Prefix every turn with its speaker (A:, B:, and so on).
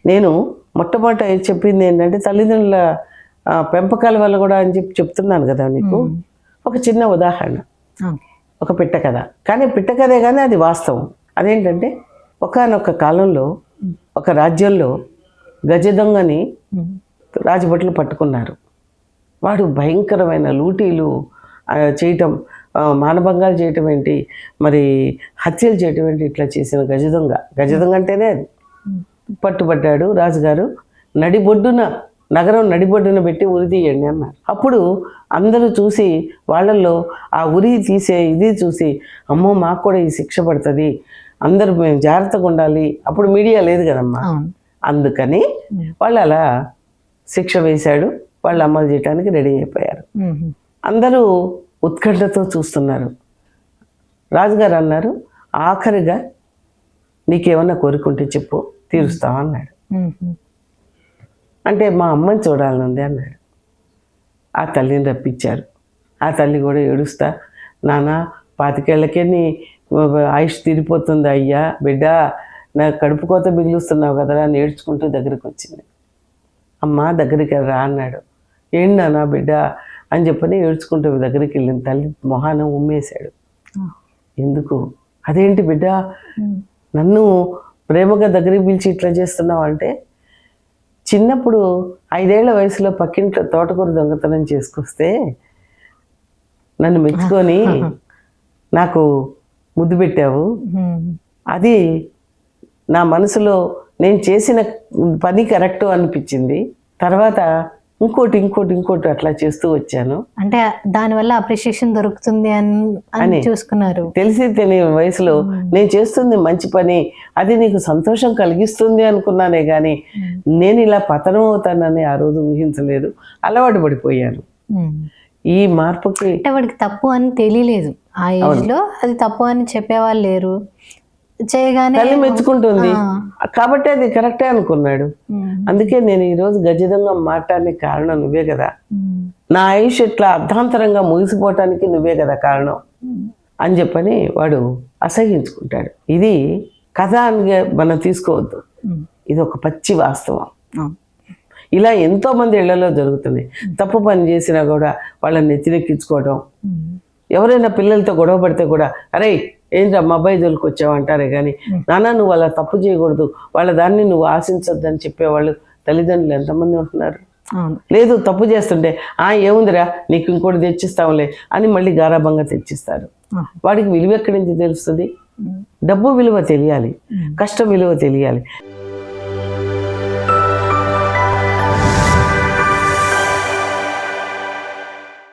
A: నేను మొట్టమొదట చెప్పింది ఏంటంటే తల్లిదండ్రుల పెంపకాల వల్ల కూడా అని చెప్తున్నాను కదా నీకు. ఒక చిన్న ఉదాహరణ, ఒక పిట్ట కథ. కానీ పిట్ట కథే కానీ అది వాస్తవం. అదేంటంటే ఒకానొక కాలంలో ఒక రాజ్యంలో గజ దొంగని రాజభటులు పట్టుకున్నారు. వాడు భయంకరమైన లూటీలు చేయటం, మానభంగాలు చేయటం ఏంటి, మరి హత్యలు చేయటం ఏంటి, ఇట్లా చేసిన గజ దొంగ అంటేనే అది. పట్టుబడ్డాడు రాజుగారు. నగరం నడిబొడ్డున పెట్టి ఉరి తీయండి అన్నారు. అప్పుడు అందరూ చూసి వాళ్ళల్లో ఆ ఉరి తీసే ఇది చూసి, అమ్మో మాకు కూడా ఈ శిక్ష పడుతుంది, అందరూ మేము జాగ్రత్తగా ఉండాలి. అప్పుడు మీడియా లేదు కదమ్మా, అందుకని వాళ్ళు అలా శిక్ష వేశాడు. వాళ్ళు అమలు చేయడానికి రెడీ అయిపోయారు. అందరూ ఉత్కంఠతో చూస్తున్నారు. రాజుగారు అన్నారు, ఆఖరిగా నీకేమన్నా కోరుకుంటే చెప్పు, తీరుస్తావా అన్నాడు. అంటే మా అమ్మని చూడాలనుంది అన్నాడు. ఆ తల్లిని రప్పించారు. ఆ తల్లి కూడా ఏడుస్తా, నాన్న 25 ఏళ్ళకే నీ ఆయుష్ తీరిపోతుంది అయ్యా, బిడ్డ నా కడుపు కోత మిగులుస్తున్నావు కదరా అని ఏడ్చుకుంటూ దగ్గరికి వచ్చింది. అమ్మ దగ్గరికి రా అన్నాడు. ఏంటి నాన్న బిడ్డ అని చెప్పని ఏడ్చుకుంటూ దగ్గరికి వెళ్ళిన తల్లి మొహాన ఉమ్మేశాడు. ఎందుకు, అదేంటి బిడ్డ నన్ను ప్రేమగా దగ్గరికి పిలిచి ఇట్లా చేస్తున్నావు అంటే, చిన్నప్పుడు 5 ఏళ్ల వయసులో పక్కింట్లో తోటకూర దొంగతనం చేసుకొస్తే నన్ను మెచ్చుకొని నాకు ముద్దు పెట్టావు. అది నా మనసులో నేను చేసిన పని కరెక్ట్ అనిపించింది. తర్వాత ఇంకోటి అట్లా చేస్తూ వచ్చాను.
B: అంటే దానివల్ల అప్రిషియేషన్ దొరుకుతుంది అని చూసుకున్నారు.
A: తెలిసి తెలియని వయసులో నేను చేస్తుంది మంచి పని, అది నీకు సంతోషం కలిగిస్తుంది అనుకున్నానే కానీ నేను ఇలా పతనం అవుతానని ఆ రోజు ఊహించలేదు. అలవాటు పడిపోయాను. ఈ మార్పుకి
B: అంటే వాడికి తప్పు అని తెలియలేదు. ఆ ఏజ్ లో అది తప్పు అని చెప్పేవాళ్ళు లేరు. చేయగానే
A: తల్లి మెచ్చుకుంటుంది కాబట్టి అది కరెక్టే అనుకున్నాడు. అందుకే నేను ఈరోజు గజదొంగ మారటానికి కారణం నువ్వే కదా, నా ఆయుష్ ఇట్లా అర్ధాంతరంగా ముగిసిపోవటానికి నువ్వే కదా కారణం అని చెప్పని వాడు అసహించుకుంటాడు. ఇది కథ అని మనం తీసుకోవద్దు, ఇది ఒక పచ్చి వాస్తవం. ఇలా ఎంతో మంది ఇళ్లలో జరుగుతుంది. తప్పు పని చేసినా కూడా వాళ్ళని నెత్తినెక్కించుకోవడం, ఎవరైనా పిల్లలతో గొడవ పడితే కూడా అరే ఏంటి మా అబ్బాయి జోలికి వచ్చావు అంటారే కానీ నాన్న నువ్వు అలా తప్పు చేయకూడదు, వాళ్ళ దాన్ని నువ్వు ఆశించొద్దని చెప్పేవాళ్ళు తల్లిదండ్రులు ఎంతమంది ఉంటున్నారు. లేదు తప్పు చేస్తుంటే ఏముందిరా నీకు ఇంకోటి తెచ్చిస్తాంలే అని మళ్ళీ గారాబంగా తెచ్చిస్తారు. వాడికి విలువ ఎక్కడి నుంచి తెలుస్తుంది? డబ్బు విలువ తెలియాలి, కష్టం విలువ తెలియాలి.